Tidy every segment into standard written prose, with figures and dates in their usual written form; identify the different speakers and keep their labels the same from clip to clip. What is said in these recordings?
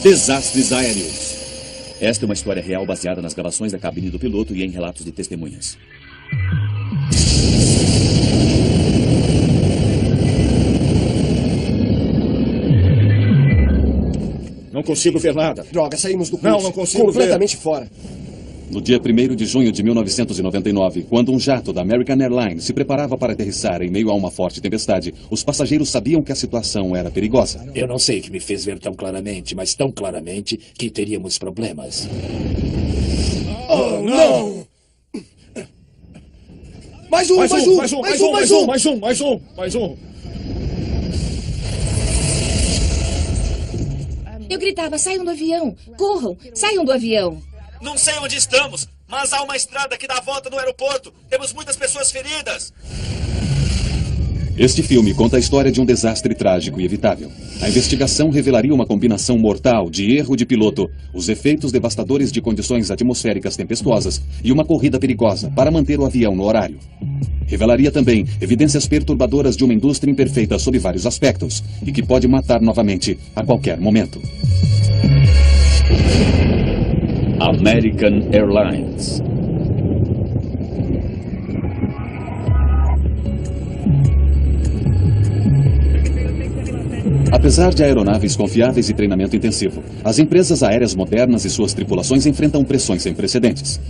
Speaker 1: Desastres aéreos. Esta é uma história real baseada nas gravações da cabine do piloto e em relatos de testemunhas.
Speaker 2: Não consigo ver nada.
Speaker 3: Droga, saímos do curso.
Speaker 2: Não consigo
Speaker 3: completamente fora.
Speaker 1: No dia 1º de junho de 1999, quando um jato da American Airlines se preparava para aterrissar em meio a uma forte tempestade, os passageiros sabiam que a situação era perigosa.
Speaker 4: Eu não sei o que me fez ver tão claramente, mas tão claramente que teríamos problemas.
Speaker 3: Oh, não! Mais um!
Speaker 5: Eu gritava, saiam do avião! Corram! Saiam do avião!
Speaker 6: Não sei onde estamos, mas há uma estrada que dá a volta no aeroporto. Temos muitas pessoas feridas.
Speaker 1: Este filme conta a história de um desastre trágico e evitável. A investigação revelaria uma combinação mortal de erro de piloto, os efeitos devastadores de condições atmosféricas tempestuosas e uma corrida perigosa para manter o avião no horário. Revelaria também evidências perturbadoras de uma indústria imperfeita sob vários aspectos e que pode matar novamente a qualquer momento. American Airlines. Apesar de aeronaves confiáveis e treinamento intensivo, as empresas aéreas modernas e suas tripulações enfrentam pressões sem precedentes.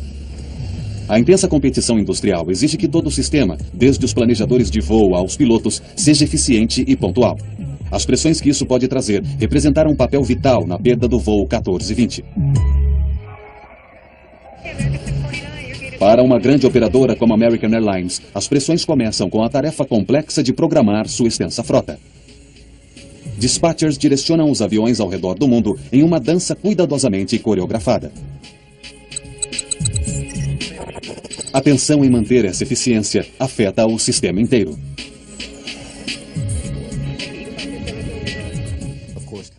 Speaker 1: A intensa competição industrial exige que todo o sistema, desde os planejadores de voo aos pilotos, seja eficiente e pontual. As pressões que isso pode trazer representaram um papel vital na perda do voo 1420. Para uma grande operadora como a American Airlines, as pressões começam com a tarefa complexa de programar sua extensa frota. Dispatchers direcionam os aviões ao redor do mundo em uma dança cuidadosamente coreografada. A tensão em manter essa eficiência afeta o sistema inteiro.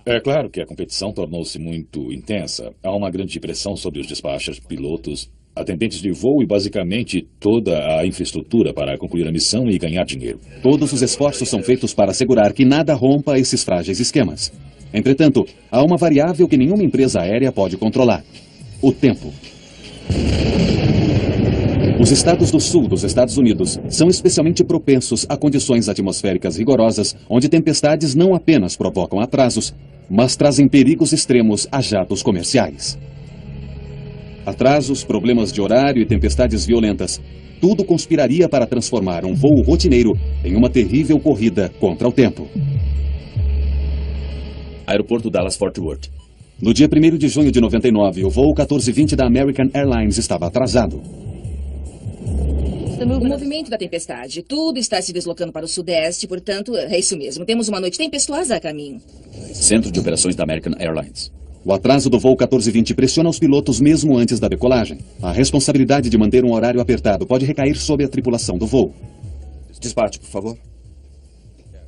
Speaker 2: É claro que a competição tornou-se muito intensa. Há uma grande pressão sobre os dispatchers, pilotos, atendentes de voo e basicamente toda a infraestrutura para concluir a missão e ganhar dinheiro.
Speaker 1: Todos os esforços são feitos para assegurar que nada rompa esses frágeis esquemas. Entretanto, há uma variável que nenhuma empresa aérea pode controlar: o tempo. Os estados do sul dos Estados Unidos são especialmente propensos a condições atmosféricas rigorosas, onde tempestades não apenas provocam atrasos, mas trazem perigos extremos a jatos comerciais. Atrasos, problemas de horário e tempestades violentas, tudo conspiraria para transformar um voo rotineiro em uma terrível corrida contra o tempo. Aeroporto Dallas-Fort Worth. No dia 1º de junho de 99, o voo 1420 da American Airlines estava atrasado.
Speaker 5: O movimento da tempestade. Tudo está se deslocando para o sudeste, portanto, é isso mesmo. Temos uma noite tempestuosa a caminho.
Speaker 1: Centro de Operações da American Airlines. O atraso do voo 1420 pressiona os pilotos mesmo antes da decolagem. A responsabilidade de manter um horário apertado pode recair sobre a tripulação do voo.
Speaker 3: Despache, por favor.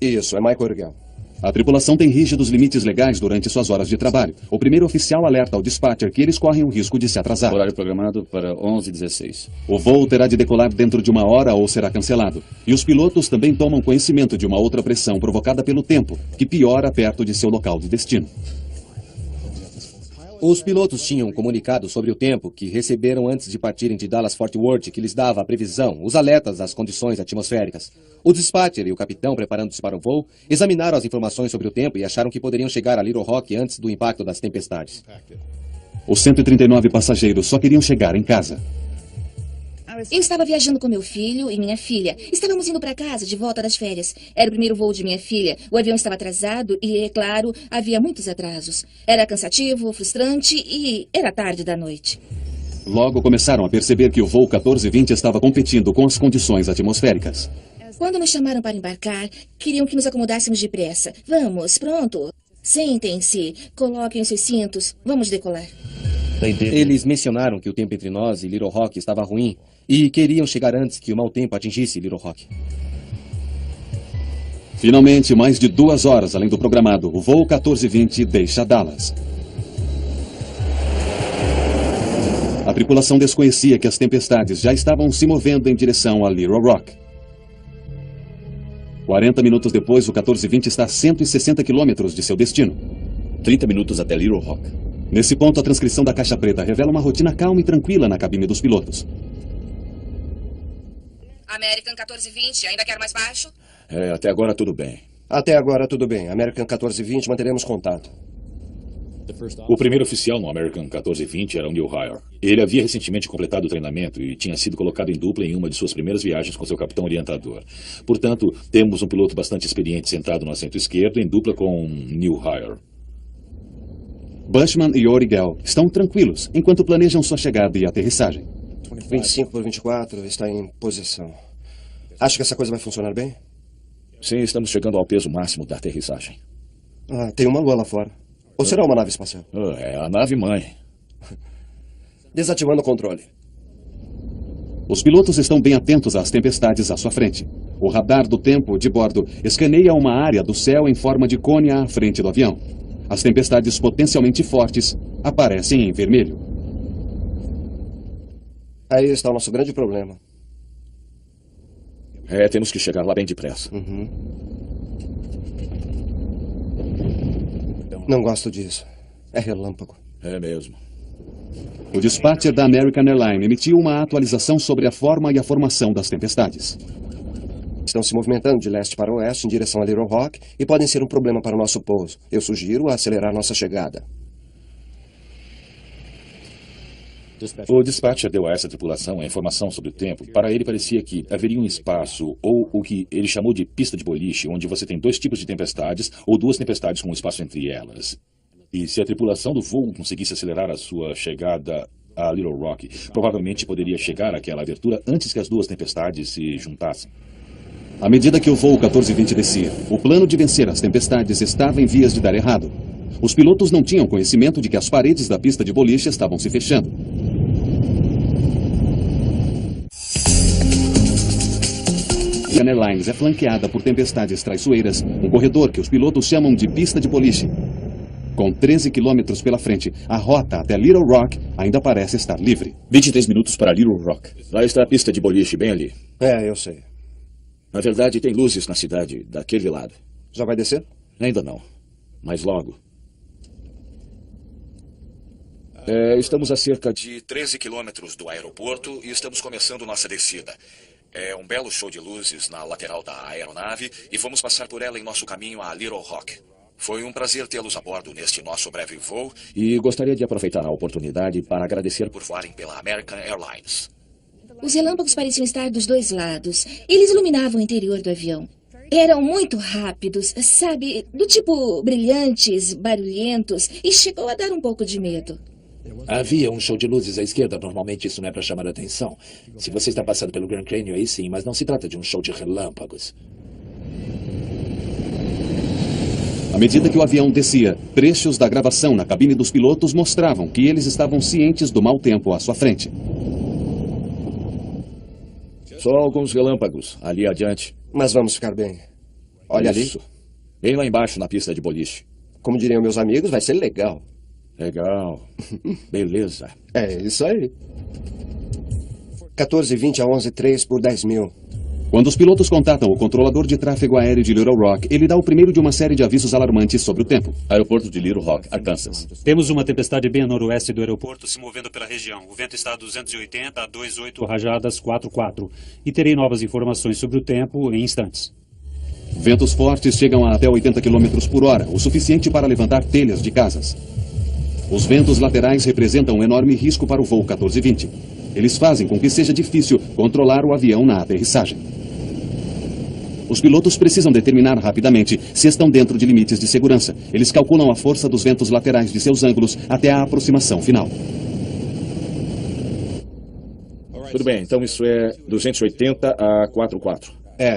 Speaker 3: Isso, é Michael Ergel.
Speaker 1: A tripulação tem rígidos limites legais durante suas horas de trabalho. O primeiro oficial alerta ao dispatcher que eles correm o risco de se atrasar.
Speaker 2: Horário programado para 11h16.
Speaker 1: O voo terá de decolar dentro de 1 hora ou será cancelado. E os pilotos também tomam conhecimento de uma outra pressão provocada pelo tempo, que piora perto de seu local de destino.
Speaker 7: Os pilotos tinham comunicado sobre o tempo que receberam antes de partirem de Dallas-Fort Worth, que lhes dava a previsão, os alertas das condições atmosféricas. O dispatcher e o capitão, preparando-se para o voo, examinaram as informações sobre o tempo e acharam que poderiam chegar a Little Rock antes do impacto das tempestades.
Speaker 1: Os 139 passageiros só queriam chegar em casa.
Speaker 5: Eu estava viajando com meu filho e minha filha. Estávamos indo para casa de volta das férias. Era o primeiro voo de minha filha. O avião estava atrasado e, é claro, havia muitos atrasos. Era cansativo, frustrante e era tarde da noite.
Speaker 1: Logo começaram a perceber que o voo 1420 estava competindo com as condições atmosféricas.
Speaker 5: Quando nos chamaram para embarcar, queriam que nos acomodássemos depressa. Vamos, pronto. Sentem-se, coloquem os seus cintos. Vamos decolar.
Speaker 7: Eles mencionaram que o tempo entre nós e Little Rock estava ruim e queriam chegar antes que o mau tempo atingisse Little Rock.
Speaker 1: Finalmente, mais de 2 horas além do programado, o voo 1420 deixa Dallas. A tripulação desconhecia que as tempestades já estavam se movendo em direção a Little Rock. 40 minutos depois, o 1420 está a 160 quilômetros de seu destino.
Speaker 3: 30 minutos até Little Rock.
Speaker 1: Nesse ponto, a transcrição da caixa preta revela uma rotina calma e tranquila na cabine dos pilotos.
Speaker 5: American 1420, ainda quer mais baixo?
Speaker 2: Até agora tudo bem.
Speaker 7: Até agora tudo bem. American 1420, manteremos contato.
Speaker 2: O primeiro oficial no American 1420 era o Neil Hire. Ele havia recentemente completado o treinamento e tinha sido colocado em dupla em uma de suas primeiras viagens com seu capitão orientador. Portanto, temos um piloto bastante experiente sentado no assento esquerdo em dupla com Neil Hire.
Speaker 1: Bushman e Origel estão tranquilos enquanto planejam sua chegada e aterrissagem.
Speaker 7: 25 por 24 está em posição. Acho que essa coisa vai funcionar bem?
Speaker 2: Sim, estamos chegando ao peso máximo da aterrissagem.
Speaker 7: Tem uma lua lá fora. Ou será uma nave espacial?
Speaker 2: É a nave-mãe.
Speaker 7: Desativando o controle.
Speaker 1: Os pilotos estão bem atentos às tempestades à sua frente. O radar do tempo de bordo escaneia uma área do céu em forma de cone à frente do avião. As tempestades potencialmente fortes aparecem em vermelho.
Speaker 7: Aí está o nosso grande problema.
Speaker 2: Temos que chegar lá bem depressa.
Speaker 7: Não gosto disso. É relâmpago.
Speaker 2: É mesmo.
Speaker 1: O dispatcher da American Airlines emitiu uma atualização sobre a forma e a formação das tempestades.
Speaker 7: Estão se movimentando de leste para oeste em direção a Little Rock e podem ser um problema para o nosso pouso. Eu sugiro acelerar nossa chegada.
Speaker 2: O dispatcher deu a essa tripulação a informação sobre o tempo. Para ele parecia que haveria um espaço, ou o que ele chamou de pista de boliche, onde você tem dois tipos de tempestades, ou duas tempestades com um espaço entre elas. E se a tripulação do voo conseguisse acelerar a sua chegada a Little Rock, provavelmente poderia chegar àquela abertura antes que as duas tempestades se juntassem.
Speaker 1: À medida que o voo 1420 descia, o plano de vencer as tempestades estava em vias de dar errado. Os pilotos não tinham conhecimento de que as paredes da pista de boliche estavam se fechando. A American Airlines é flanqueada por tempestades traiçoeiras, um corredor que os pilotos chamam de pista de boliche. Com 13 quilômetros pela frente, a rota até Little Rock ainda parece estar livre.
Speaker 3: 23 minutos para Little Rock.
Speaker 2: Lá está a pista de boliche, bem ali.
Speaker 7: Eu sei.
Speaker 2: Na verdade, tem luzes na cidade, daquele lado.
Speaker 7: Já vai descer?
Speaker 2: Ainda não, mas logo. Estamos a cerca de 13 quilômetros do aeroporto e estamos começando nossa descida. É um belo show de luzes na lateral da aeronave e vamos passar por ela em nosso caminho a Little Rock. Foi um prazer tê-los a bordo neste nosso breve voo e gostaria de aproveitar a oportunidade para agradecer por voarem pela American Airlines.
Speaker 5: Os relâmpagos pareciam estar dos dois lados. Eles iluminavam o interior do avião. Eram muito rápidos, sabe? Do tipo brilhantes, barulhentos, e chegou a dar um pouco de medo.
Speaker 4: Havia um show de luzes à esquerda. Normalmente isso não é para chamar a atenção. Se você está passando pelo Grand Canyon, aí sim, mas não se trata de um show de relâmpagos.
Speaker 1: À medida que o avião descia, trechos da gravação na cabine dos pilotos mostravam que eles estavam cientes do mau tempo à sua frente.
Speaker 2: Só alguns relâmpagos ali adiante.
Speaker 7: Mas vamos ficar bem. Olha
Speaker 2: Isso.
Speaker 7: ali.
Speaker 2: Bem lá embaixo na pista de boliche.
Speaker 7: Como diriam meus amigos, vai ser legal.
Speaker 2: Legal. Beleza.
Speaker 7: É isso aí. 1420 a 11,3 por 10 mil.
Speaker 1: Quando os pilotos contatam o controlador de tráfego aéreo de Little Rock, ele dá o primeiro de uma série de avisos alarmantes sobre o tempo.
Speaker 3: Aeroporto de Little Rock, Arkansas.
Speaker 8: Temos uma tempestade bem a noroeste do aeroporto se movendo pela região. O vento está a 280 a 28 rajadas 44. E terei novas informações sobre o tempo em instantes.
Speaker 1: Ventos fortes chegam a até 80 km por hora, o suficiente para levantar telhas de casas. Os ventos laterais representam um enorme risco para o voo 1420. Eles fazem com que seja difícil controlar o avião na aterrissagem. Os pilotos precisam determinar rapidamente se estão dentro de limites de segurança. Eles calculam a força dos ventos laterais de seus ângulos até a aproximação final.
Speaker 2: Tudo bem, então isso é 280 a 44.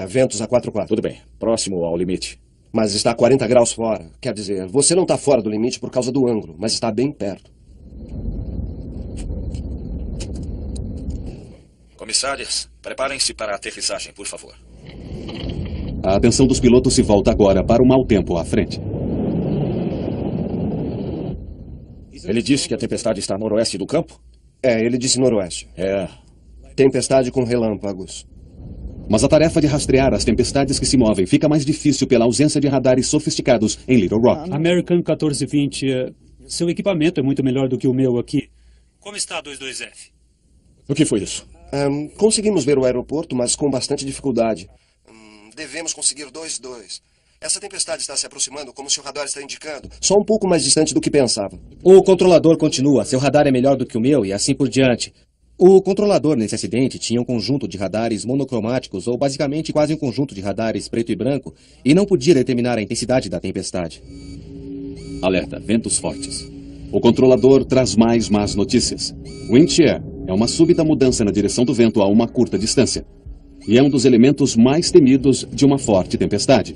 Speaker 7: Ventos a 4,4.
Speaker 2: Tudo bem, próximo ao limite.
Speaker 7: Mas está a 40 graus fora. Quer dizer, você não está fora do limite por causa do ângulo, mas está bem perto.
Speaker 2: Comissários, preparem-se para a aterrissagem, por favor.
Speaker 1: A atenção dos pilotos se volta agora para o mau tempo à frente.
Speaker 2: Ele disse que a tempestade está a noroeste do campo?
Speaker 7: Ele disse noroeste. Tempestade com relâmpagos.
Speaker 1: Mas a tarefa de rastrear as tempestades que se movem fica mais difícil pela ausência de radares sofisticados em Little Rock.
Speaker 8: American 1420, seu equipamento é muito melhor do que o meu aqui. Como está a 22F?
Speaker 3: O que foi isso?
Speaker 9: Conseguimos ver o aeroporto, mas com bastante dificuldade. Devemos conseguir 2-2. Essa tempestade está se aproximando como se o radar está indicando. Só um pouco mais distante do que pensava.
Speaker 7: O controlador continua. Seu radar é melhor do que o meu e assim por diante. O controlador nesse acidente tinha um conjunto de radares monocromáticos, ou basicamente quase um conjunto de radares preto e branco, e não podia determinar a intensidade da tempestade.
Speaker 1: Alerta, ventos fortes. O controlador traz mais más notícias. Wind shear é uma súbita mudança na direção do vento a uma curta distância. E é um dos elementos mais temidos de uma forte tempestade.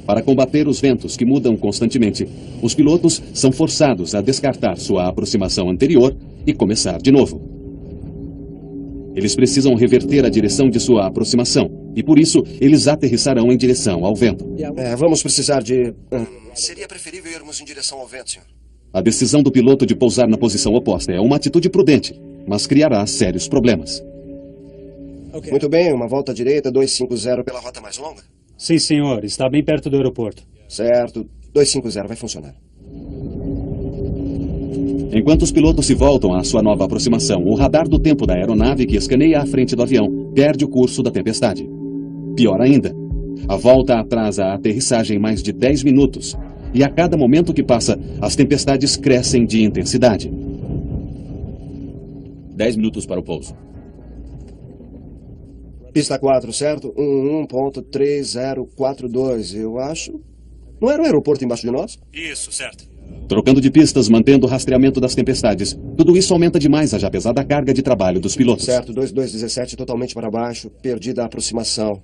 Speaker 1: Para combater os ventos que mudam constantemente, os pilotos são forçados a descartar sua aproximação anterior e começar de novo. Eles precisam reverter a direção de sua aproximação, e por isso eles aterrissarão em direção ao vento.
Speaker 9: Vamos precisar de... Seria preferível irmos em direção ao vento, senhor.
Speaker 1: A decisão do piloto de pousar na posição oposta é uma atitude prudente, mas criará sérios problemas.
Speaker 9: Muito bem, uma volta à direita, 250 pela rota mais longa.
Speaker 8: Sim, senhor. Está bem perto do aeroporto.
Speaker 9: Certo, 250 vai funcionar.
Speaker 1: Enquanto os pilotos se voltam à sua nova aproximação, o radar do tempo da aeronave que escaneia a frente do avião perde o curso da tempestade. Pior ainda, a volta atrasa a aterrissagem mais de 10 minutos, e a cada momento que passa, as tempestades crescem de intensidade.
Speaker 2: 10 minutos para o pouso.
Speaker 9: Pista 4, certo? 11.3042, eu acho. Não era o aeroporto embaixo de nós?
Speaker 8: Isso, certo.
Speaker 1: Trocando de pistas, mantendo o rastreamento das tempestades. Tudo isso aumenta demais a já pesada carga de trabalho dos pilotos.
Speaker 9: Certo, 2217 totalmente para baixo, perdida a aproximação.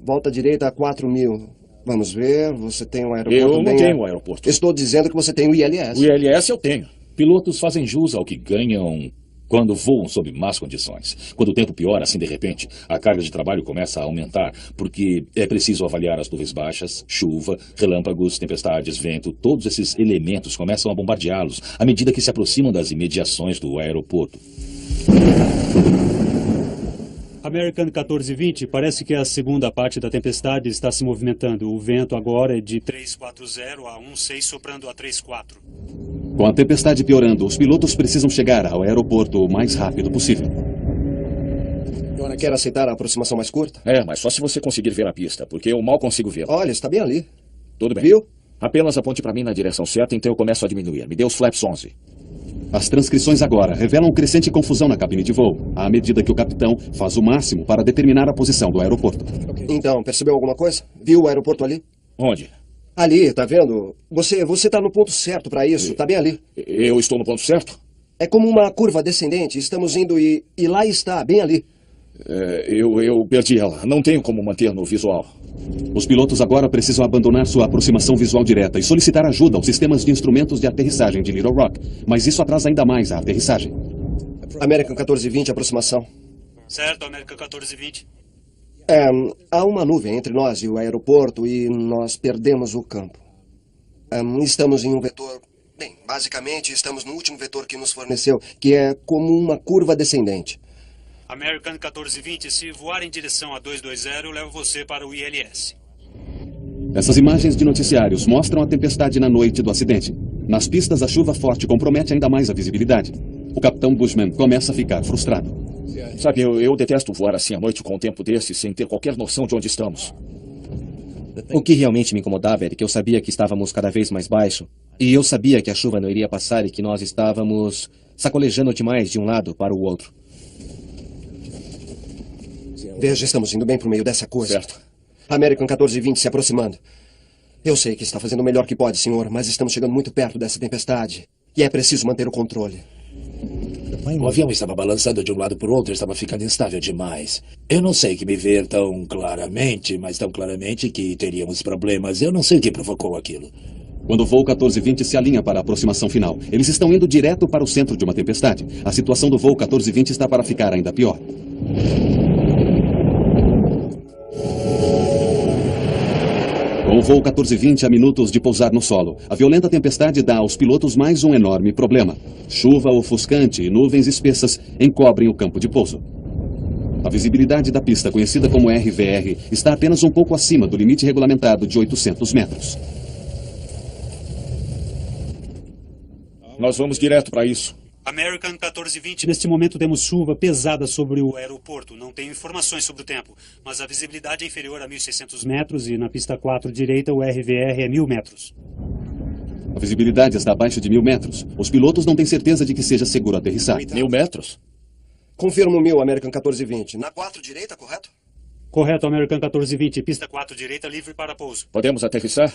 Speaker 9: Volta à direita a 4.000. Vamos ver, você tem um aeroporto
Speaker 2: Eu não tenho um aeroporto.
Speaker 9: Estou dizendo que você tem o ILS.
Speaker 2: O ILS eu tenho. Pilotos fazem jus ao que ganham quando voam sob más condições. Quando o tempo piora, assim de repente, a carga de trabalho começa a aumentar, porque é preciso avaliar as nuvens baixas, chuva, relâmpagos, tempestades, vento. Todos esses elementos começam a bombardeá-los à medida que se aproximam das imediações do aeroporto.
Speaker 8: American 1420, parece que a segunda parte da tempestade está se movimentando. O vento agora é de 340 a 16, soprando a 34.
Speaker 1: Com a tempestade piorando, os pilotos precisam chegar ao aeroporto o mais rápido possível.
Speaker 9: Quer aceitar a aproximação mais curta?
Speaker 2: Mas só se você conseguir ver a pista, porque eu mal consigo vê-la.
Speaker 9: Olha, está bem ali.
Speaker 2: Tudo bem.
Speaker 9: Viu?
Speaker 2: Apenas aponte para mim na direção certa, então eu começo a diminuir. Me dê os flaps 11.
Speaker 1: As transcrições agora revelam crescente confusão na cabine de voo, à medida que o capitão faz o máximo para determinar a posição do aeroporto.
Speaker 9: Então, percebeu alguma coisa? Viu o aeroporto ali?
Speaker 2: Onde?
Speaker 9: Ali, tá vendo? Você está no ponto certo para isso, tá bem ali.
Speaker 2: Eu estou no ponto certo?
Speaker 9: É como uma curva descendente, estamos indo e lá está, bem ali.
Speaker 2: Eu perdi ela, não tenho como manter no visual.
Speaker 1: Os pilotos agora precisam abandonar sua aproximação visual direta e solicitar ajuda aos sistemas de instrumentos de aterrissagem de Little Rock, mas isso atrasa ainda mais a aterrissagem.
Speaker 9: American 1420, aproximação.
Speaker 8: Certo, American 1420.
Speaker 9: Há uma nuvem entre nós e o aeroporto e nós perdemos o campo. Estamos em um vetor... Bem, basicamente estamos no último vetor que nos forneceu, que é como uma curva descendente.
Speaker 8: American 1420, se voar em direção a 220, eu levo você para o ILS.
Speaker 1: Essas imagens de noticiários mostram a tempestade na noite do acidente. Nas pistas, a chuva forte compromete ainda mais a visibilidade. O capitão Bushman começa a ficar frustrado.
Speaker 2: Sabe, eu detesto voar assim à noite com um tempo desse, sem ter qualquer noção de onde estamos.
Speaker 7: O que realmente me incomodava era que eu sabia que estávamos cada vez mais baixo, e eu sabia que a chuva não iria passar e que nós estávamos sacolejando demais de um lado para o outro.
Speaker 9: Veja, estamos indo bem para o meio dessa coisa.
Speaker 2: Certo.
Speaker 9: American 1420 se aproximando. Eu sei que está fazendo o melhor que pode, senhor, mas estamos chegando muito perto dessa tempestade. E é preciso manter o controle.
Speaker 4: O avião estava balançando de um lado para o outro, estava ficando instável demais. Eu não sei que me ver tão claramente, mas tão claramente que teríamos problemas. Eu não sei o que provocou aquilo.
Speaker 1: Quando o voo 1420 se alinha para a aproximação final, eles estão indo direto para o centro de uma tempestade. A situação do voo 1420 está para ficar ainda pior. Com o voo 1420 a minutos de pousar no solo, a violenta tempestade dá aos pilotos mais um enorme problema. Chuva ofuscante e nuvens espessas encobrem o campo de pouso. A visibilidade da pista, conhecida como RVR, está apenas um pouco acima do limite regulamentado de 800 metros.
Speaker 2: Nós vamos direto para isso.
Speaker 8: American 1420. Neste momento temos chuva pesada sobre o aeroporto. Não tenho informações sobre o tempo, mas a visibilidade é inferior a 1.600 metros e na pista 4 direita o RVR é 1.000 metros.
Speaker 1: A visibilidade está abaixo de 1.000 metros. Os pilotos não têm certeza de que seja seguro aterrissar.
Speaker 2: 1.000 metros?
Speaker 9: Confirmo 1000, American 1420. Na 4 direita, correto?
Speaker 8: Correto, American 1420. Pista 4 direita livre para pouso.
Speaker 2: Podemos aterrissar?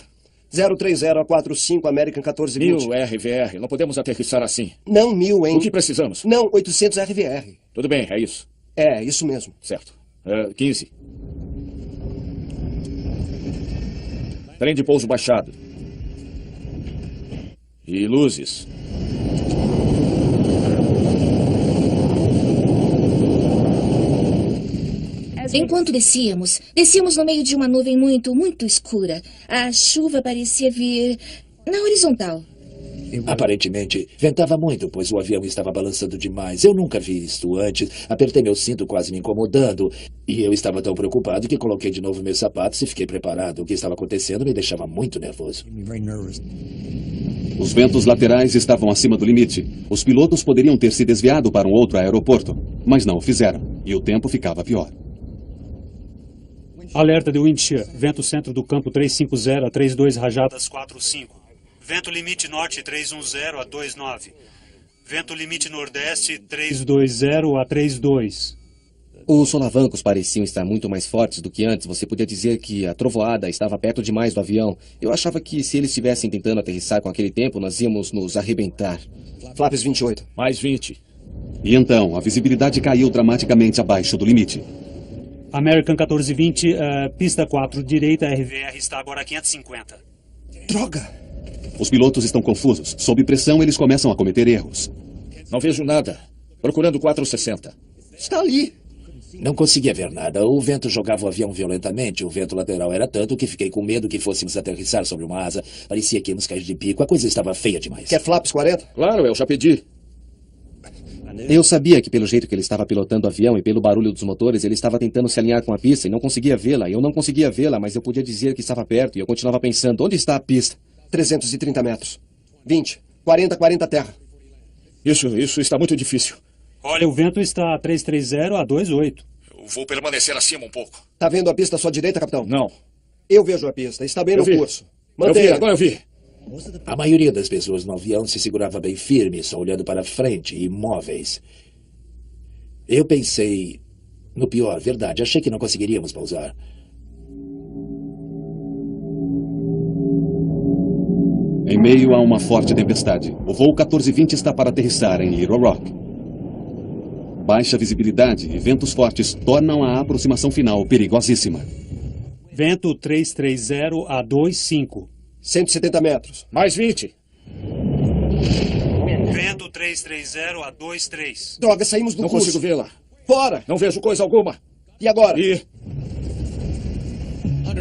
Speaker 9: 030 a 45, American 1420.
Speaker 2: 1000 RVR. Não podemos aterrissar assim.
Speaker 9: Não 1000, hein?
Speaker 2: O que precisamos?
Speaker 9: Não, 800 RVR.
Speaker 2: Tudo bem, é isso.
Speaker 9: É, isso mesmo.
Speaker 2: Certo. 15. Trem de pouso baixado. E luzes.
Speaker 5: Enquanto descíamos no meio de uma nuvem muito escura. A chuva parecia vir na horizontal.
Speaker 4: Aparentemente, ventava muito, pois o avião estava balançando demais. Eu nunca vi isto antes. Apertei meu cinto, quase me incomodando. E eu estava tão preocupado que coloquei de novo meus sapatos e fiquei preparado. O que estava acontecendo me deixava muito nervoso.
Speaker 1: Os ventos laterais estavam acima do limite. Os pilotos poderiam ter se desviado para um outro aeroporto, mas não o fizeram. E o tempo ficava pior.
Speaker 8: Alerta de wind shear. Vento centro do campo 350 a 32 rajadas 45. Vento limite norte 310 a 29. Vento limite nordeste 320 a 32.
Speaker 7: Os solavancos pareciam estar muito mais fortes do que antes. Você podia dizer que a trovoada estava perto demais do avião. Eu achava que se eles estivessem tentando aterrissar com aquele tempo, nós íamos nos arrebentar.
Speaker 9: Flaps 28.
Speaker 2: Mais 20.
Speaker 1: E então, a visibilidade caiu dramaticamente abaixo do limite.
Speaker 8: American 1420, pista 4 direita, RVR está agora a 550.
Speaker 9: Droga!
Speaker 1: Os pilotos estão confusos. Sob pressão, eles começam a cometer erros.
Speaker 2: Não vejo nada. Procurando 460.
Speaker 9: Está ali.
Speaker 4: Não conseguia ver nada. O vento jogava o avião violentamente. O vento lateral era tanto que fiquei com medo que fôssemos aterrissar sobre uma asa. Parecia que íamos cair de pico. A coisa estava feia demais.
Speaker 9: Quer flaps 40?
Speaker 2: Claro, eu já pedi.
Speaker 7: Eu sabia que pelo jeito que ele estava pilotando o avião e pelo barulho dos motores, ele estava tentando se alinhar com a pista e não conseguia vê-la. Eu não conseguia vê-la, mas eu podia dizer que estava perto e eu continuava pensando, onde está a pista?
Speaker 9: 330 metros. 20. 40 terra.
Speaker 2: Isso está muito difícil.
Speaker 8: Olha, o vento está a 330 a 28.
Speaker 2: Eu vou permanecer acima um pouco.
Speaker 9: Tá vendo a pista à sua direita, capitão?
Speaker 2: Não.
Speaker 9: Eu vejo a pista. Está bem no curso.
Speaker 2: Mantenha. Agora eu vi.
Speaker 4: A maioria das pessoas no avião se segurava bem firme, só olhando para frente, imóveis. Eu pensei no pior, verdade. Achei que não conseguiríamos pousar.
Speaker 1: Em meio a uma forte tempestade, o voo 1420 está para aterrissar em Little Rock. Baixa visibilidade e ventos fortes tornam a aproximação final perigosíssima.
Speaker 8: Vento 330 a 25.
Speaker 9: 170 metros.
Speaker 2: Mais 20.
Speaker 8: Vento 330 a 23.
Speaker 9: Droga, saímos do curso.
Speaker 2: Não consigo vê-la.
Speaker 9: Fora!
Speaker 2: Não vejo coisa alguma.
Speaker 9: E agora?
Speaker 2: E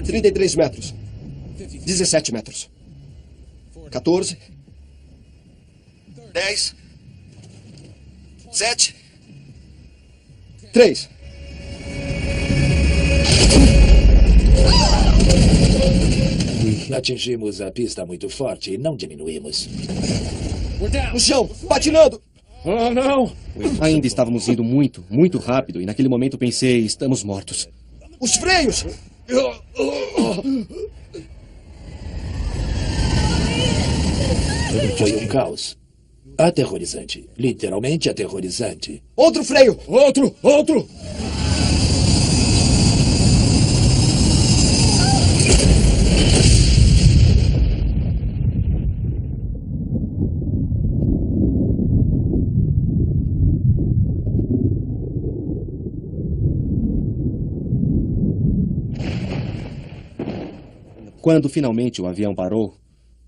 Speaker 9: 33 metros. 17 metros. 14. 10. 7. 3.
Speaker 4: Atingimos a pista muito forte e não diminuímos.
Speaker 9: No chão, patinando!
Speaker 2: Oh, não!
Speaker 7: Ainda estávamos indo muito rápido e naquele momento pensei, estamos mortos.
Speaker 9: Os freios!
Speaker 4: Foi um caos. Aterrorizante. Literalmente aterrorizante.
Speaker 9: Outro freio!
Speaker 2: Outro!
Speaker 7: Quando finalmente o avião parou,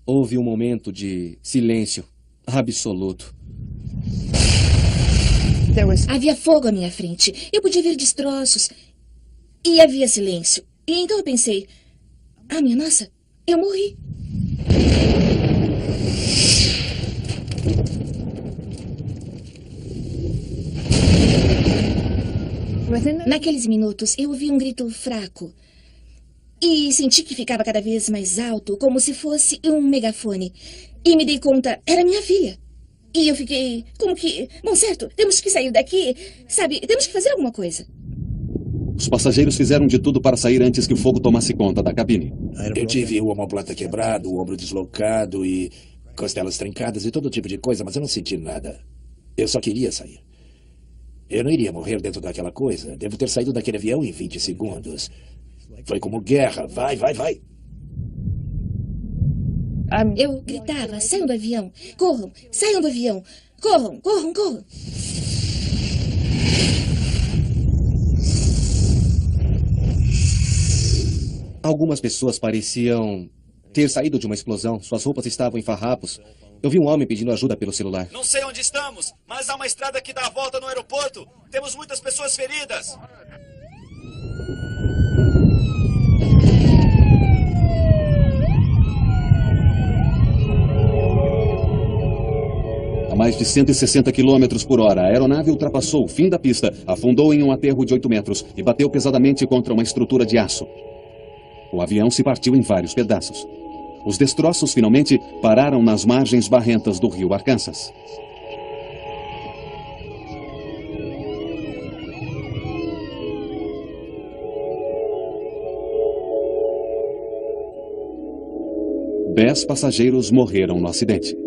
Speaker 7: houve um momento de silêncio absoluto.
Speaker 5: Havia fogo à minha frente. Eu podia ver destroços. E havia silêncio. E então eu pensei, minha nossa, eu morri. Naqueles minutos, eu ouvi um grito fraco. E senti que ficava cada vez mais alto, como se fosse um megafone. E me dei conta, era minha filha. E eu fiquei, como que... Bom, certo, temos que sair daqui, sabe? Temos que fazer alguma coisa.
Speaker 1: Os passageiros fizeram de tudo para sair antes que o fogo tomasse conta da cabine.
Speaker 4: Eu tive o omoplata quebrado, o ombro deslocado e costelas trincadas e todo tipo de coisa, mas eu não senti nada. Eu só queria sair. Eu não iria morrer dentro daquela coisa. Devo ter saído daquele avião em 20 segundos. Foi como guerra. Vai, vai, vai.
Speaker 5: Eu gritava, saiam do avião. Corram, saiam do avião. Corram, corram, corram.
Speaker 7: Algumas pessoas pareciam ter saído de uma explosão. Suas roupas estavam em farrapos. Eu vi um homem pedindo ajuda pelo celular.
Speaker 6: Não sei onde estamos, mas há uma estrada que dá a volta no aeroporto. Temos muitas pessoas feridas.
Speaker 1: A mais de 160 km por hora, a aeronave ultrapassou o fim da pista, afundou em um aterro de 8 metros e bateu pesadamente contra uma estrutura de aço. O avião se partiu em vários pedaços. Os destroços finalmente pararam nas margens barrentas do rio Arkansas. Dez passageiros morreram no acidente.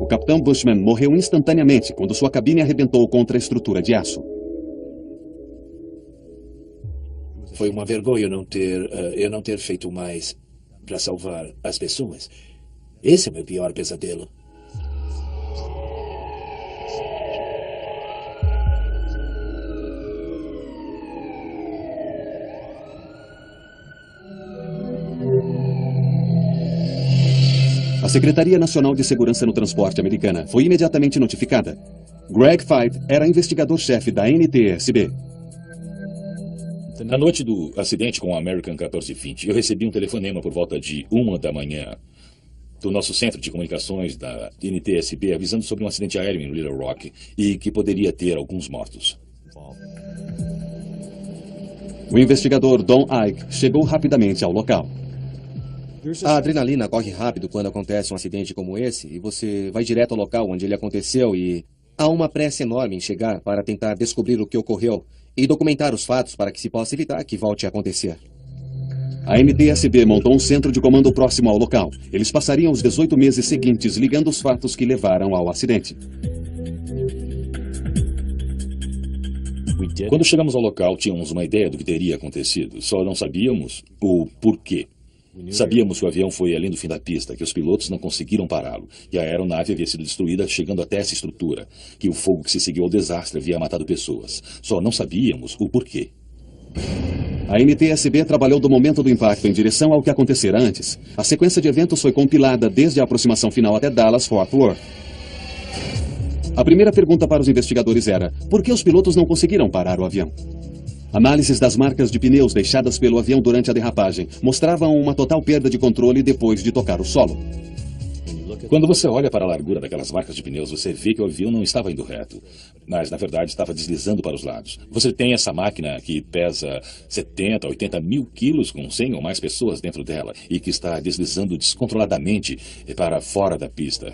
Speaker 1: O capitão Bushman morreu instantaneamente quando sua cabine arrebentou contra a estrutura de aço.
Speaker 4: Foi uma vergonha eu não ter feito mais para salvar as pessoas. Esse é o meu pior pesadelo.
Speaker 1: A Secretaria Nacional de Segurança no Transporte americana foi imediatamente notificada. Greg Feith era investigador-chefe da NTSB.
Speaker 2: Na noite do acidente com o American 1420, eu recebi um telefonema por volta de 1 da manhã do nosso centro de comunicações da NTSB avisando sobre um acidente aéreo em Little Rock e que poderia ter alguns mortos.
Speaker 1: O investigador Don Ike chegou rapidamente ao local.
Speaker 7: A adrenalina corre rápido quando acontece um acidente como esse e você vai direto ao local onde ele aconteceu e há uma pressa enorme em chegar para tentar descobrir o que ocorreu e documentar os fatos para que se possa evitar que volte a acontecer.
Speaker 1: A NTSB montou um centro de comando próximo ao local. Eles passariam os 18 meses seguintes ligando os fatos que levaram ao acidente.
Speaker 2: Quando chegamos ao local, tínhamos uma ideia do que teria acontecido, só não sabíamos o porquê. Sabíamos que o avião foi além do fim da pista, que os pilotos não conseguiram pará-lo, e a aeronave havia sido destruída chegando até essa estrutura, que o fogo que se seguiu ao desastre havia matado pessoas. Só não sabíamos o porquê.
Speaker 1: A NTSB trabalhou do momento do impacto em direção ao que acontecera antes. A sequência de eventos foi compilada desde a aproximação final até Dallas-Fort Worth. A primeira pergunta para os investigadores era: por que os pilotos não conseguiram parar o avião? Análises das marcas de pneus deixadas pelo avião durante a derrapagem mostravam uma total perda de controle depois de tocar o solo.
Speaker 2: Quando você olha para a largura daquelas marcas de pneus, você vê que o avião não estava indo reto, mas na verdade estava deslizando para os lados. Você tem essa máquina que pesa 70, 80 mil quilos com 100 ou mais pessoas dentro dela e que está deslizando descontroladamente para fora da pista.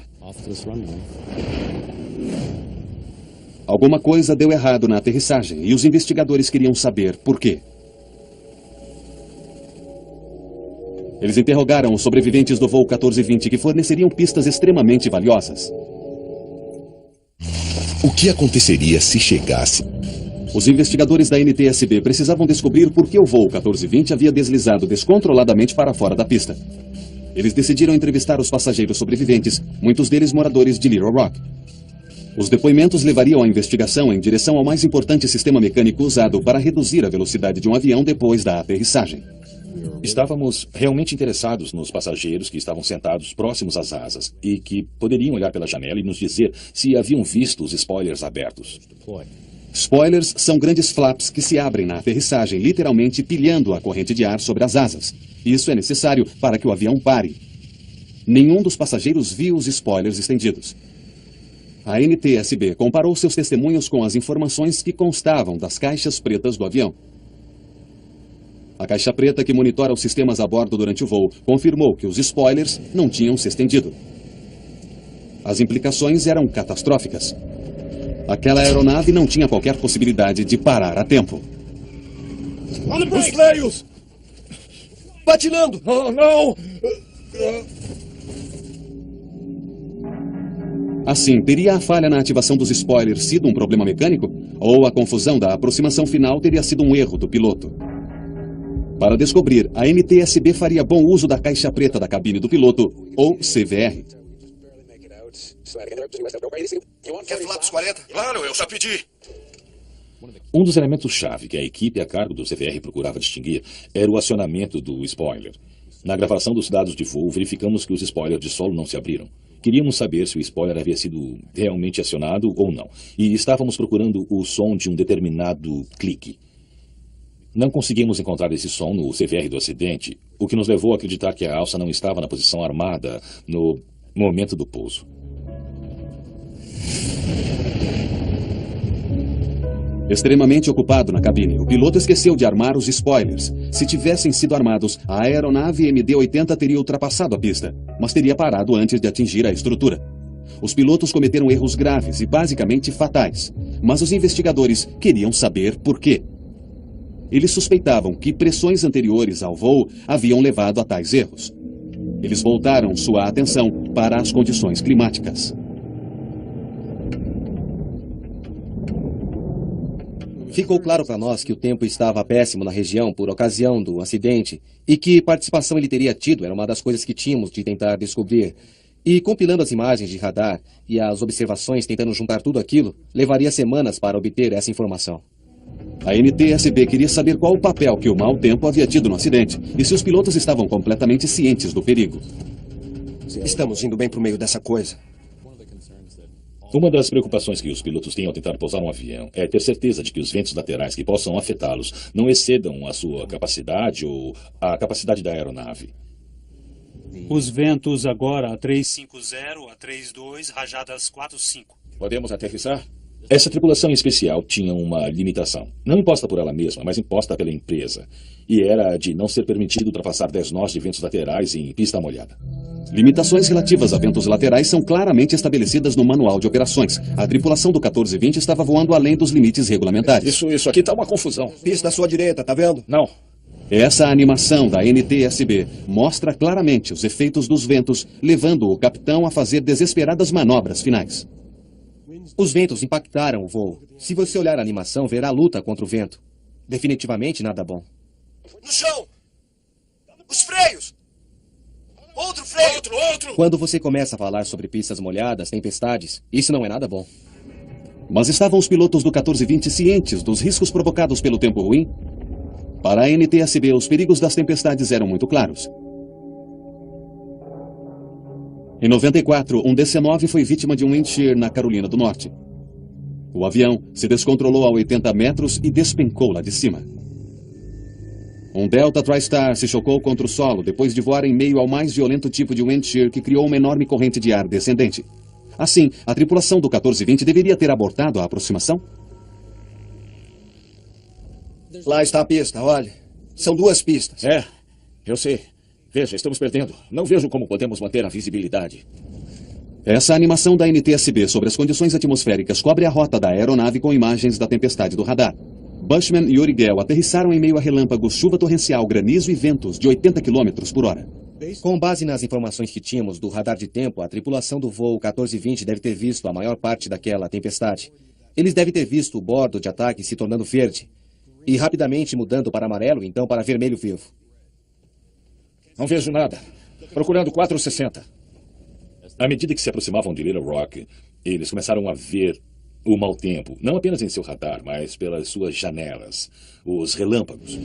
Speaker 1: Alguma coisa deu errado na aterrissagem e os investigadores queriam saber por quê. Eles interrogaram os sobreviventes do voo 1420 que forneceriam pistas extremamente valiosas.
Speaker 10: O que aconteceria se chegasse?
Speaker 1: Os investigadores da NTSB precisavam descobrir por que o voo 1420 havia deslizado descontroladamente para fora da pista. Eles decidiram entrevistar os passageiros sobreviventes, muitos deles moradores de Little Rock. Os depoimentos levariam a investigação em direção ao mais importante sistema mecânico usado para reduzir a velocidade de um avião depois da aterrissagem.
Speaker 2: Estávamos realmente interessados nos passageiros que estavam sentados próximos às asas e que poderiam olhar pela janela e nos dizer se haviam visto os spoilers abertos.
Speaker 1: Spoilers são grandes flaps que se abrem na aterrissagem, literalmente pilhando a corrente de ar sobre as asas. Isso é necessário para que o avião pare. Nenhum dos passageiros viu os spoilers estendidos. A NTSB comparou seus testemunhos com as informações que constavam das caixas pretas do avião. A caixa preta que monitora os sistemas a bordo durante o voo confirmou que os spoilers não tinham se estendido. As implicações eram catastróficas. Aquela aeronave não tinha qualquer possibilidade de parar a tempo.
Speaker 3: Os freios! Patinando!
Speaker 2: Oh, não!
Speaker 1: Assim, teria a falha na ativação dos spoilers sido um problema mecânico? Ou a confusão da aproximação final teria sido um erro do piloto? Para descobrir, a NTSB faria bom uso da caixa preta da cabine do piloto, ou CVR.
Speaker 3: Quer falar dos 40?
Speaker 6: Claro, eu já pedi.
Speaker 2: Um dos elementos-chave que a equipe a cargo do CVR procurava distinguir era o acionamento do spoiler. Na gravação dos dados de voo, verificamos que os spoilers de solo não se abriram. Queríamos saber se o spoiler havia sido realmente acionado ou não. E estávamos procurando o som de um determinado clique. Não conseguimos encontrar esse som no CVR do acidente, o que nos levou a acreditar que a alça não estava na posição armada no momento do pouso.
Speaker 1: Extremamente ocupado na cabine, o piloto esqueceu de armar os spoilers. Se tivessem sido armados, a aeronave MD-80 teria ultrapassado a pista, mas teria parado antes de atingir a estrutura. Os pilotos cometeram erros graves e basicamente fatais, mas os investigadores queriam saber por quê. Eles suspeitavam que pressões anteriores ao voo haviam levado a tais erros. Eles voltaram sua atenção para as condições climáticas.
Speaker 7: Ficou claro para nós que o tempo estava péssimo na região por ocasião do acidente e que participação ele teria tido era uma das coisas que tínhamos de tentar descobrir. E compilando as imagens de radar e as observações tentando juntar tudo aquilo, levaria semanas para obter essa informação.
Speaker 1: A NTSB queria saber qual o papel que o mau tempo havia tido no acidente e se os pilotos estavam completamente cientes do perigo.
Speaker 9: Estamos indo bem para o meio dessa coisa.
Speaker 2: Uma das preocupações que os pilotos têm ao tentar pousar um avião é ter certeza de que os ventos laterais que possam afetá-los não excedam a sua capacidade ou a capacidade da aeronave.
Speaker 8: Os ventos agora a 350, a 32, rajadas 45.
Speaker 2: Podemos aterrissar? Essa tripulação em especial tinha uma limitação, não imposta por ela mesma, mas imposta pela empresa, e era a de não ser permitido ultrapassar 10 nós de ventos laterais em pista molhada.
Speaker 1: Limitações relativas a ventos laterais são claramente estabelecidas no manual de operações. A tripulação do 1420 estava voando além dos limites regulamentares.
Speaker 2: Isso aqui tá uma confusão.
Speaker 9: Pista à sua direita, tá vendo?
Speaker 2: Não.
Speaker 1: Essa animação da NTSB mostra claramente os efeitos dos ventos, levando o capitão a fazer desesperadas manobras finais.
Speaker 7: Os ventos impactaram o voo. Se você olhar a animação, verá a luta contra o vento. Definitivamente nada bom.
Speaker 6: No chão! Os freios! Outro freio! Outro!
Speaker 7: Quando você começa a falar sobre pistas molhadas, tempestades, isso não é nada bom.
Speaker 1: Mas estavam os pilotos do 1420 cientes dos riscos provocados pelo tempo ruim? Para a NTSB, os perigos das tempestades eram muito claros. Em 94, um DC-9 foi vítima de um wind shear na Carolina do Norte. O avião se descontrolou a 80 metros e despencou lá de cima. Um Delta TriStar se chocou contra o solo depois de voar em meio ao mais violento tipo de wind shear que criou uma enorme corrente de ar descendente. Assim, a tripulação do 1420 deveria ter abortado a aproximação?
Speaker 9: Lá está a pista, olha. São 2 pistas.
Speaker 2: É, eu sei. Veja, estamos perdendo. Não vejo como podemos manter a visibilidade.
Speaker 1: Essa animação da NTSB sobre as condições atmosféricas cobre a rota da aeronave com imagens da tempestade do radar. Bushman e Origel aterrissaram em meio a relâmpagos, chuva torrencial, granizo e ventos de 80 km por hora.
Speaker 7: Com base nas informações que tínhamos do radar de tempo, a tripulação do voo 1420 deve ter visto a maior parte daquela tempestade. Eles devem ter visto o bordo de ataque se tornando verde e rapidamente mudando para amarelo, então para vermelho vivo.
Speaker 2: Não vejo nada. Procurando 460. À medida que se aproximavam de Little Rock, eles começaram a ver o mau tempo, não apenas em seu radar, mas pelas suas janelas, os relâmpagos.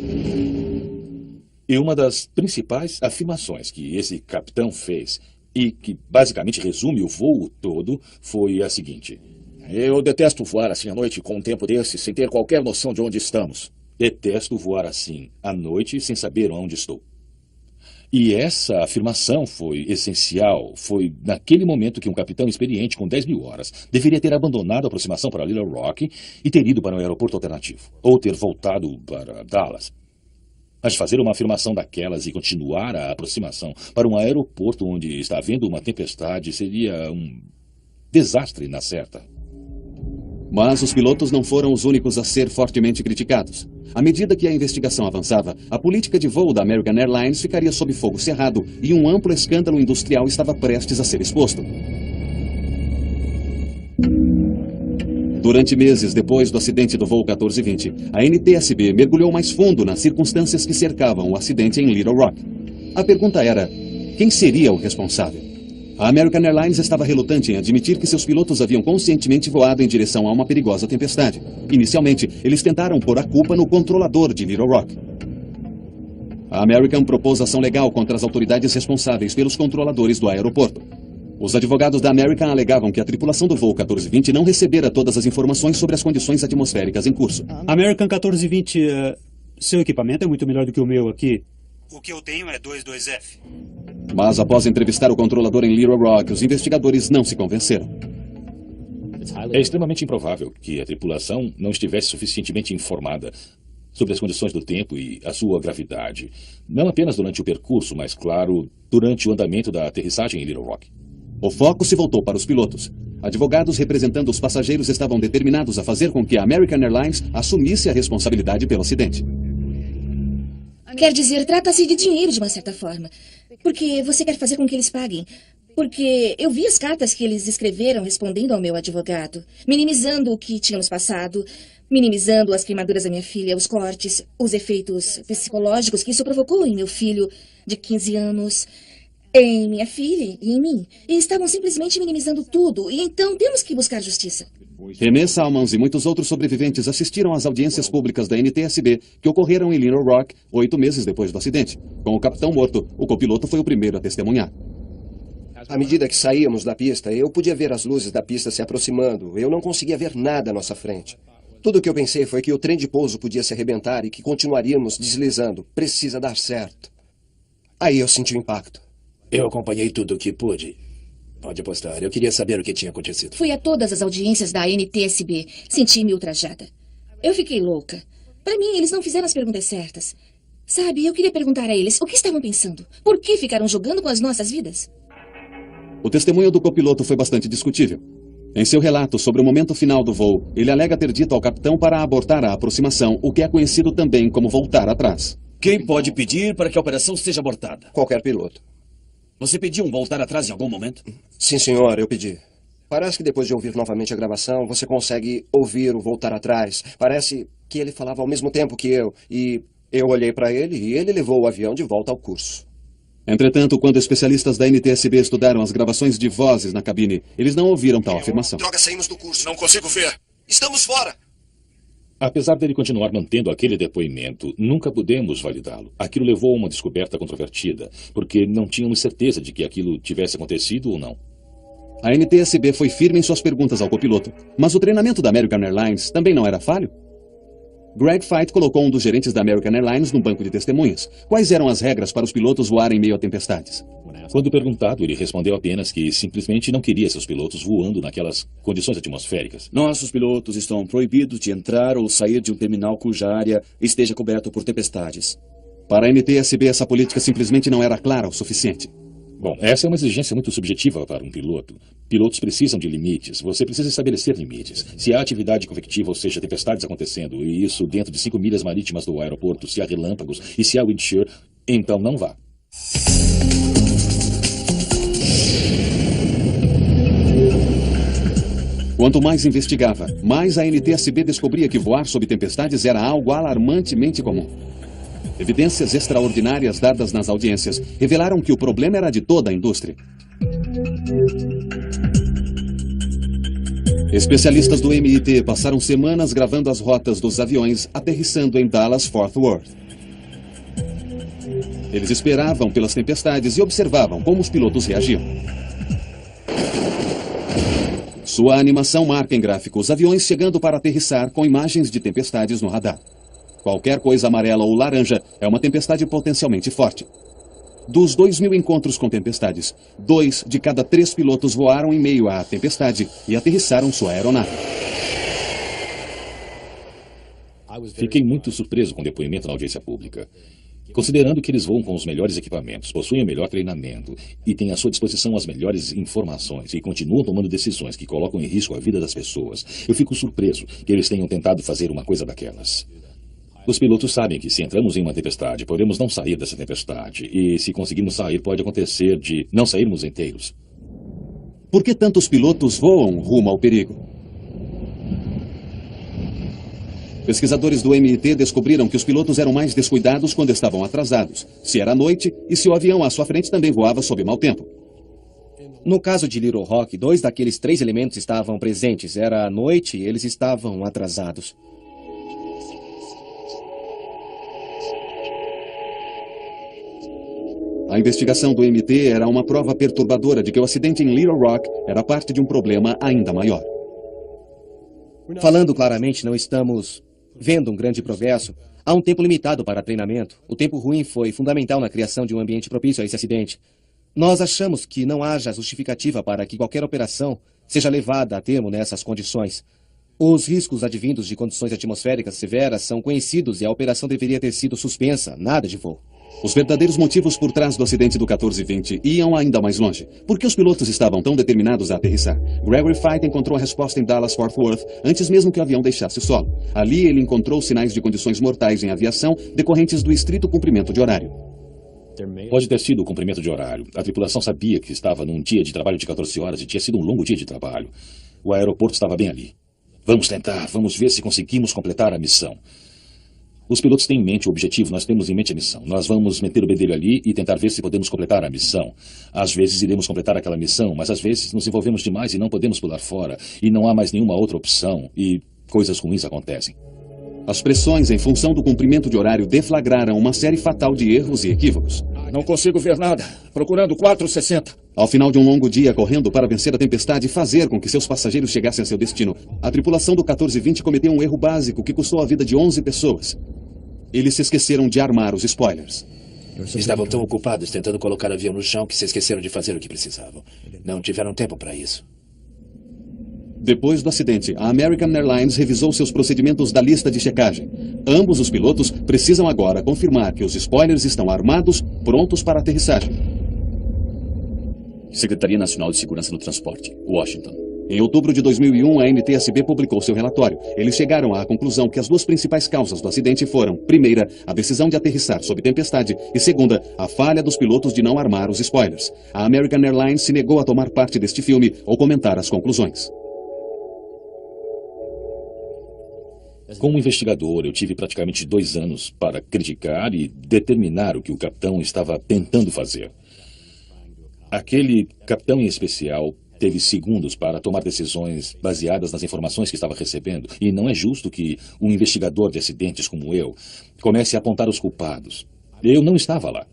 Speaker 2: E uma das principais afirmações que esse capitão fez, e que basicamente resume o voo todo, foi a seguinte: eu detesto voar assim à noite com um tempo desse, sem ter qualquer noção de onde estamos. Detesto voar assim à noite sem saber onde estou. E essa afirmação foi essencial. Foi naquele momento que um capitão experiente com 10 mil horas deveria ter abandonado a aproximação para Little Rock e ter ido para um aeroporto alternativo, ou ter voltado para Dallas. Mas fazer uma afirmação daquelas e continuar a aproximação para um aeroporto onde está havendo uma tempestade seria um desastre na certa.
Speaker 1: Mas os pilotos não foram os únicos a ser fortemente criticados. À medida que a investigação avançava, a política de voo da American Airlines ficaria sob fogo cerrado e um amplo escândalo industrial estava prestes a ser exposto. Durante meses depois do acidente do voo 1420, a NTSB mergulhou mais fundo nas circunstâncias que cercavam o acidente em Little Rock. A pergunta era, quem seria o responsável? A American Airlines estava relutante em admitir que seus pilotos haviam conscientemente voado em direção a uma perigosa tempestade. Inicialmente, eles tentaram pôr a culpa no controlador de Little Rock. A American propôs ação legal contra as autoridades responsáveis pelos controladores do aeroporto. Os advogados da American alegavam que a tripulação do voo 1420 não recebera todas as informações sobre as condições atmosféricas em curso.
Speaker 8: American 1420, seu equipamento é muito melhor do que o meu aqui. O que eu tenho é 22F.
Speaker 1: Mas após entrevistar o controlador em Little Rock, os investigadores não se convenceram.
Speaker 2: É extremamente improvável que a tripulação não estivesse suficientemente informada sobre as condições do tempo e a sua gravidade. Não apenas durante o percurso, mas, claro, durante o andamento da aterrissagem em Little Rock.
Speaker 1: O foco se voltou para os pilotos. Advogados representando os passageiros estavam determinados a fazer com que a American Airlines assumisse a responsabilidade pelo acidente.
Speaker 5: Quer dizer, trata-se de dinheiro de uma certa forma. Porque você quer fazer com que eles paguem. Porque eu vi as cartas que eles escreveram respondendo ao meu advogado, minimizando o que tínhamos passado, minimizando as queimaduras da minha filha, os cortes, os efeitos psicológicos que isso provocou em meu filho de 15 anos, em minha filha e em mim. E estavam simplesmente minimizando tudo. E então temos que buscar justiça.
Speaker 1: René Salmons e muitos outros sobreviventes assistiram às audiências públicas da NTSB que ocorreram em Little Rock 8 meses depois do acidente. Com o capitão morto, o copiloto foi o primeiro a testemunhar.
Speaker 9: À medida que saíamos da pista, eu podia ver as luzes da pista se aproximando. Eu não conseguia ver nada à nossa frente. Tudo o que eu pensei foi que o trem de pouso podia se arrebentar e que continuaríamos deslizando. Precisa dar certo. Aí eu senti o impacto.
Speaker 4: Eu acompanhei tudo o que pude. Pode apostar. Eu queria saber o que tinha acontecido.
Speaker 5: Fui a todas as audiências da NTSB. Senti-me ultrajada. Eu fiquei louca. Para mim, eles não fizeram as perguntas certas. Sabe, eu queria perguntar a eles o que estavam pensando. Por que ficaram jogando com as nossas vidas?
Speaker 1: O testemunho do copiloto foi bastante discutível. Em seu relato sobre o momento final do voo, ele alega ter dito ao capitão para abortar a aproximação, o que é conhecido também como voltar atrás.
Speaker 3: Quem pode pedir para que a operação seja abortada?
Speaker 9: Qualquer piloto.
Speaker 3: Você pediu um voltar atrás em algum momento?
Speaker 9: Sim, senhor, eu pedi. Parece que depois de ouvir novamente a gravação, você consegue ouvir o voltar atrás. Parece que ele falava ao mesmo tempo que eu. E eu olhei para ele e ele levou o avião de volta ao curso.
Speaker 1: Entretanto, quando especialistas da NTSB estudaram as gravações de vozes na cabine, eles não ouviram tal afirmação.
Speaker 9: Droga, saímos do curso.
Speaker 6: Não consigo ver.
Speaker 9: Estamos fora.
Speaker 2: Apesar dele continuar mantendo aquele depoimento, nunca pudemos validá-lo. Aquilo levou a uma descoberta controvertida, porque não tínhamos certeza de que aquilo tivesse acontecido ou não.
Speaker 1: A NTSB foi firme em suas perguntas ao copiloto, mas o treinamento da American Airlines também não era falho? Greg Feit colocou um dos gerentes da American Airlines no banco de testemunhas. Quais eram as regras para os pilotos voarem em meio a tempestades?
Speaker 2: Quando perguntado, ele respondeu apenas que simplesmente não queria seus pilotos voando naquelas condições atmosféricas.
Speaker 3: Nossos pilotos estão proibidos de entrar ou sair de um terminal cuja área esteja coberta por tempestades.
Speaker 1: Para a NTSB, essa política simplesmente não era clara o suficiente.
Speaker 2: Bom, essa é uma exigência muito subjetiva para um piloto. Pilotos precisam de limites. Você precisa estabelecer limites. Se há atividade convectiva, ou seja, tempestades acontecendo, e isso dentro de 5 milhas marítimas do aeroporto, se há relâmpagos e se há wind shear, então não vá.
Speaker 1: Quanto mais investigava, mais a NTSB descobria que voar sob tempestades era algo alarmantemente comum. Evidências extraordinárias dadas nas audiências revelaram que o problema era de toda a indústria. Especialistas do MIT passaram semanas gravando as rotas dos aviões aterrissando em Dallas-Fort Worth. Eles esperavam pelas tempestades e observavam como os pilotos reagiam. Sua animação marca em gráfico os aviões chegando para aterrissar com imagens de tempestades no radar. Qualquer coisa amarela ou laranja é uma tempestade potencialmente forte. Dos 2.000 encontros com tempestades, 2 de cada 3 pilotos voaram em meio à tempestade e aterrissaram sua aeronave.
Speaker 2: Fiquei muito surpreso com o depoimento na audiência pública. Considerando que eles voam com os melhores equipamentos, possuem o melhor treinamento e têm à sua disposição as melhores informações e continuam tomando decisões que colocam em risco a vida das pessoas, eu fico surpreso que eles tenham tentado fazer uma coisa daquelas. Os pilotos sabem que se entramos em uma tempestade, podemos não sair dessa tempestade. E se conseguirmos sair, pode acontecer de não sairmos inteiros.
Speaker 1: Por que tantos pilotos voam rumo ao perigo? Pesquisadores do MIT descobriram que os pilotos eram mais descuidados quando estavam atrasados, se era noite e se o avião à sua frente também voava sob mau tempo.
Speaker 7: No caso de Little Rock, 2 daqueles 3 elementos estavam presentes. Era a noite e eles estavam atrasados.
Speaker 1: A investigação do MIT era uma prova perturbadora de que o acidente em Little Rock era parte de um problema ainda maior.
Speaker 7: Falando claramente, não estamos vendo um grande progresso. Há um tempo limitado para treinamento. O tempo ruim foi fundamental na criação de um ambiente propício a esse acidente. Nós achamos que não haja justificativa para que qualquer operação seja levada a termo nessas condições. Os riscos advindos de condições atmosféricas severas são conhecidos e a operação deveria ter sido suspensa. Nada de voo.
Speaker 1: Os verdadeiros motivos por trás do acidente do 1420 iam ainda mais longe. Por que os pilotos estavam tão determinados a aterrissar? Gregory Feight encontrou a resposta em Dallas-Fort Worth antes mesmo que o avião deixasse o solo. Ali ele encontrou sinais de condições mortais em aviação decorrentes do estrito cumprimento de horário.
Speaker 2: Pode ter sido o cumprimento de horário. A tripulação sabia que estava num dia de trabalho de 14 horas e tinha sido um longo dia de trabalho. O aeroporto estava bem ali. Vamos tentar, vamos ver se conseguimos completar a missão. Os pilotos têm em mente o objetivo, nós temos em mente a missão. Nós vamos meter o bedelho ali e tentar ver se podemos completar a missão. Às vezes iremos completar aquela missão, mas às vezes nos envolvemos demais e não podemos pular fora. E não há mais nenhuma outra opção e coisas ruins acontecem.
Speaker 1: As pressões em função do cumprimento de horário deflagraram uma série fatal de erros e equívocos.
Speaker 4: Não consigo ver nada. Procurando 460.
Speaker 1: Ao final de um longo dia correndo para vencer a tempestade e fazer com que seus passageiros chegassem a seu destino, a tripulação do 1420 cometeu um erro básico que custou a vida de 11 pessoas. Eles se esqueceram de armar os spoilers.
Speaker 4: Estavam tão ocupados tentando colocar o avião no chão que se esqueceram de fazer o que precisavam. Não tiveram tempo para isso.
Speaker 1: Depois do acidente, a American Airlines revisou seus procedimentos da lista de checagem. Ambos os pilotos precisam agora confirmar que os spoilers estão armados, prontos para aterrissagem.
Speaker 3: Secretaria Nacional de Segurança no Transporte, Washington.
Speaker 1: Em outubro de 2001, a NTSB publicou seu relatório. Eles chegaram à conclusão que as 2 principais causas do acidente foram, primeira, a decisão de aterrissar sob tempestade e, segunda, a falha dos pilotos de não armar os spoilers. A American Airlines se negou a tomar parte deste filme ou comentar as conclusões.
Speaker 2: Como investigador, eu tive praticamente 2 anos para criticar e determinar o que o capitão estava tentando fazer. Aquele capitão em especial teve segundos para tomar decisões baseadas nas informações que estava recebendo. E não é justo que um investigador de acidentes como eu comece a apontar os culpados. Eu não estava lá.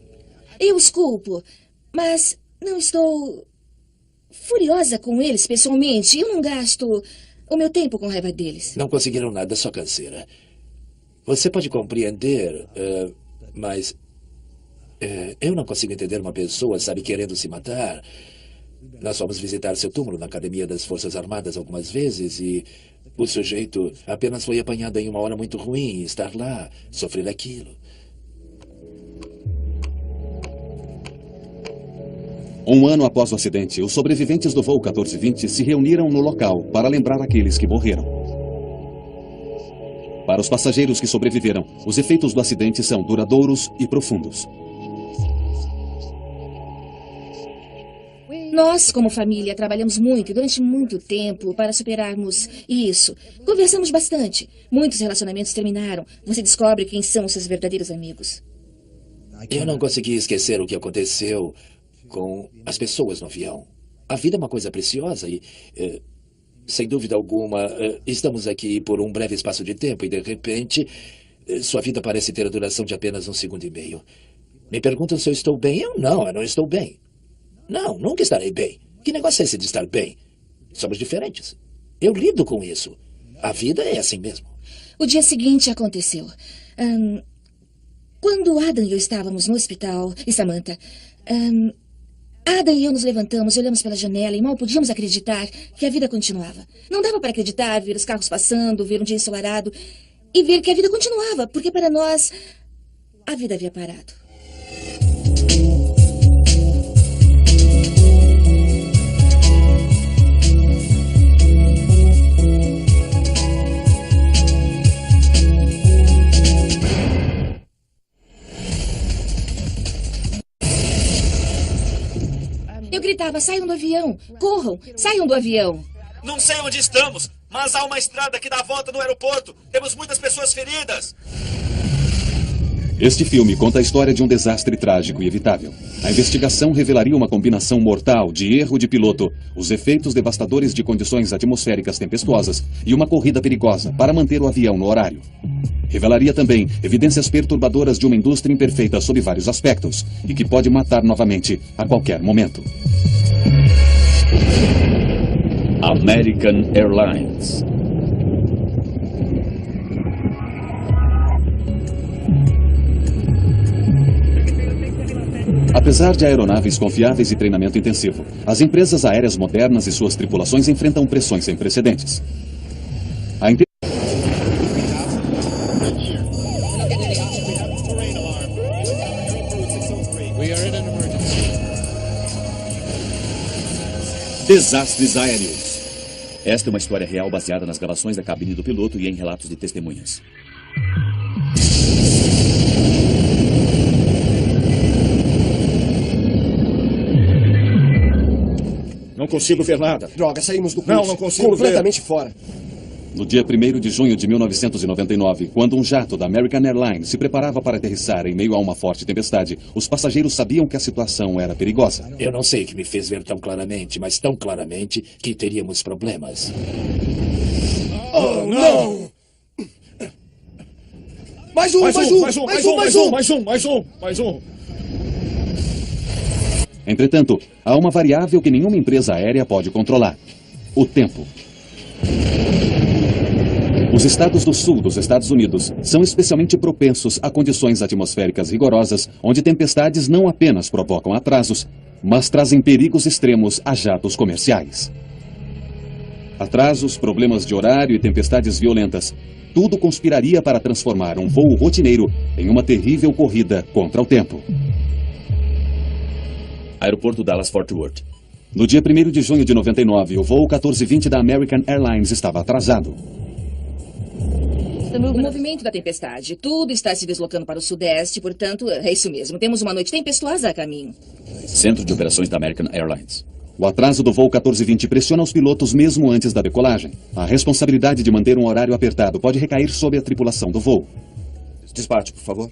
Speaker 5: Eu os culpo, mas não estou furiosa com eles pessoalmente. Eu não gasto o meu tempo com raiva deles.
Speaker 4: Não conseguiram nada, só canseira. Você pode compreender, mas eu não consigo entender uma pessoa, sabe, querendo se matar. Nós fomos visitar seu túmulo na Academia das Forças Armadas algumas vezes e o sujeito apenas foi apanhado em uma hora muito ruim, estar lá, sofrer aquilo.
Speaker 1: Um ano após o acidente, os sobreviventes do voo 1420 se reuniram no local para lembrar aqueles que morreram. Para os passageiros que sobreviveram, os efeitos do acidente são duradouros e profundos.
Speaker 5: Nós, como família, trabalhamos muito e durante muito tempo para superarmos isso. Conversamos bastante. Muitos relacionamentos terminaram. Você descobre quem são os seus verdadeiros amigos.
Speaker 4: Eu não consegui esquecer o que aconteceu com as pessoas no avião. A vida é uma coisa preciosa e, sem dúvida alguma, estamos aqui por um breve espaço de tempo e, de repente, sua vida parece ter a duração de apenas 1,5 segundos. Me perguntam se eu estou bem. Eu não estou bem. Não, nunca estarei bem. Que negócio é esse de estar bem? Somos diferentes. Eu lido com isso. A vida é assim mesmo.
Speaker 5: O dia seguinte aconteceu. Quando Adam e eu estávamos no hospital, e Samantha, Adam e eu nos levantamos, olhamos pela janela e mal podíamos acreditar que a vida continuava. Não dava para acreditar, ver os carros passando, ver um dia ensolarado e ver que a vida continuava, porque para nós a vida havia parado. Eu gritava, saiam do avião, corram, saiam do avião.
Speaker 6: Não sei onde estamos, mas há uma estrada que dá a volta no aeroporto. Temos muitas pessoas feridas.
Speaker 1: Este filme conta a história de um desastre trágico e evitável. A investigação revelaria uma combinação mortal de erro de piloto, os efeitos devastadores de condições atmosféricas tempestuosas e uma corrida perigosa para manter o avião no horário. Revelaria também evidências perturbadoras de uma indústria imperfeita sob vários aspectos e que pode matar novamente a qualquer momento.
Speaker 2: American Airlines.
Speaker 1: Apesar de aeronaves confiáveis e treinamento intensivo, as empresas aéreas modernas e suas tripulações enfrentam pressões sem precedentes.
Speaker 3: Desastres aéreos. Esta é uma história real baseada nas gravações da cabine do piloto e em relatos de testemunhas.
Speaker 4: Não consigo ver nada.
Speaker 9: Droga, saímos do curso.
Speaker 4: Não consigo
Speaker 9: completamente fora.
Speaker 1: No dia 1º de junho de 1999, quando um jato da American Airlines se preparava para aterrissar em meio a uma forte tempestade, os passageiros sabiam que a situação era perigosa.
Speaker 4: Eu não sei o que me fez ver tão claramente, mas tão claramente que teríamos problemas.
Speaker 9: Oh, não! Mais um!
Speaker 1: Entretanto, há uma variável que nenhuma empresa aérea pode controlar: o tempo. Os estados do sul dos Estados Unidos são especialmente propensos a condições atmosféricas rigorosas, onde tempestades não apenas provocam atrasos, mas trazem perigos extremos a jatos comerciais. Atrasos, problemas de horário e tempestades violentas, tudo conspiraria para transformar um voo rotineiro em uma terrível corrida contra o tempo.
Speaker 3: Aeroporto Dallas-Fort Worth.
Speaker 1: No dia 1º de junho de 99, o voo 1420 da American Airlines estava atrasado.
Speaker 5: O movimento da tempestade. Tudo está se deslocando para o sudeste, portanto, é isso mesmo. Temos uma noite tempestuosa a caminho.
Speaker 3: Centro de Operações da American Airlines.
Speaker 1: O atraso do voo 1420 pressiona os pilotos mesmo antes da decolagem. A responsabilidade de manter um horário apertado pode recair sobre a tripulação do voo.
Speaker 9: Despache, por favor.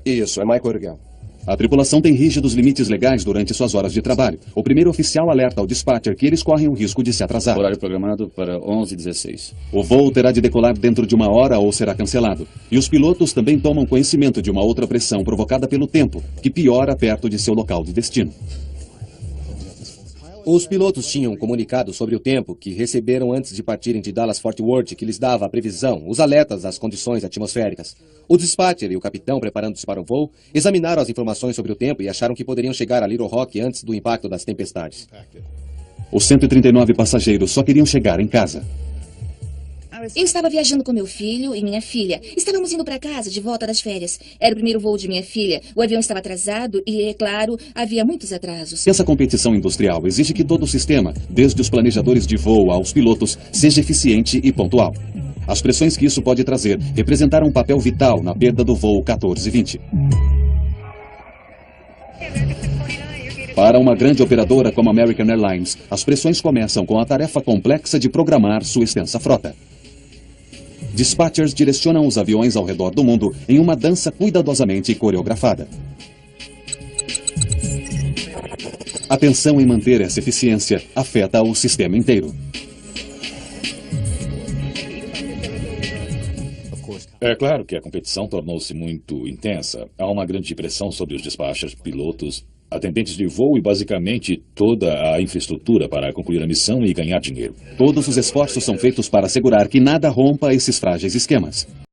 Speaker 9: Isso, é Michael Urgel.
Speaker 1: A tripulação tem rígidos limites legais durante suas horas de trabalho. O primeiro oficial alerta ao dispatcher que eles correm o risco de se atrasar.
Speaker 3: Horário programado para 11h16.
Speaker 1: O voo terá de decolar dentro de 1 hora ou será cancelado. E os pilotos também tomam conhecimento de uma outra pressão provocada pelo tempo, que piora perto de seu local de destino.
Speaker 7: Os pilotos tinham comunicado sobre o tempo que receberam antes de partirem de Dallas-Fort Worth, que lhes dava a previsão, os alertas das condições atmosféricas. O dispatcher e o capitão, preparando-se para o voo, examinaram as informações sobre o tempo e acharam que poderiam chegar a Little Rock antes do impacto das tempestades.
Speaker 1: Os 139 passageiros só queriam chegar em casa.
Speaker 5: Eu estava viajando com meu filho e minha filha. Estávamos indo para casa de volta das férias. Era o primeiro voo de minha filha. O avião estava atrasado e, é claro, havia muitos atrasos.
Speaker 1: Essa competição industrial exige que todo o sistema, desde os planejadores de voo aos pilotos, seja eficiente e pontual. As pressões que isso pode trazer representaram um papel vital na perda do voo 1420. Para uma grande operadora como a American Airlines, as pressões começam com a tarefa complexa de programar sua extensa frota. Dispatchers direcionam os aviões ao redor do mundo em uma dança cuidadosamente coreografada. A tensão em manter essa eficiência afeta o sistema inteiro.
Speaker 2: É claro que a competição tornou-se muito intensa. Há uma grande pressão sobre os dispatchers, pilotos, atendentes de voo e basicamente toda a infraestrutura para concluir a missão e ganhar dinheiro.
Speaker 1: Todos os esforços são feitos para assegurar que nada rompa esses frágeis esquemas.